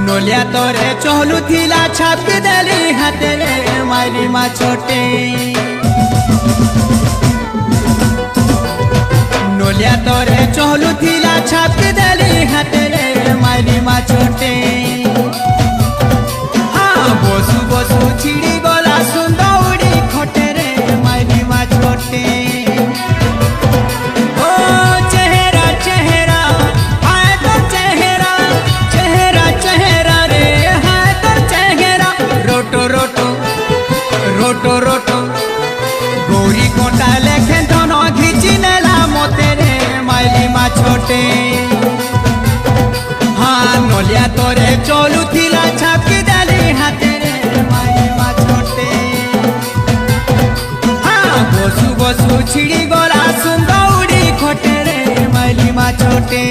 नोलिया तोरे चहलू थिला छाप देली हाथे रे मारी मा छोटे। नोलिया तोरे चहलू थिला छाप देली हाथे रे मारी मा छोटे। हाँ बसु बसु छिड़ी गला सुंदौड़ी खोटे रे मारी मा छोटे। रोटो रोटो गौरी कोटा लेखे दोनों घिची नेला मोते रे माइली मा छोटे। हाँ नोलिया तोरे चलू थिला छापी देली हाथे रे माइली मा छोटे। हाँ बसु बसु छिड़ी गला सुंदौड़ी खोटे रे माइली मा छोटे।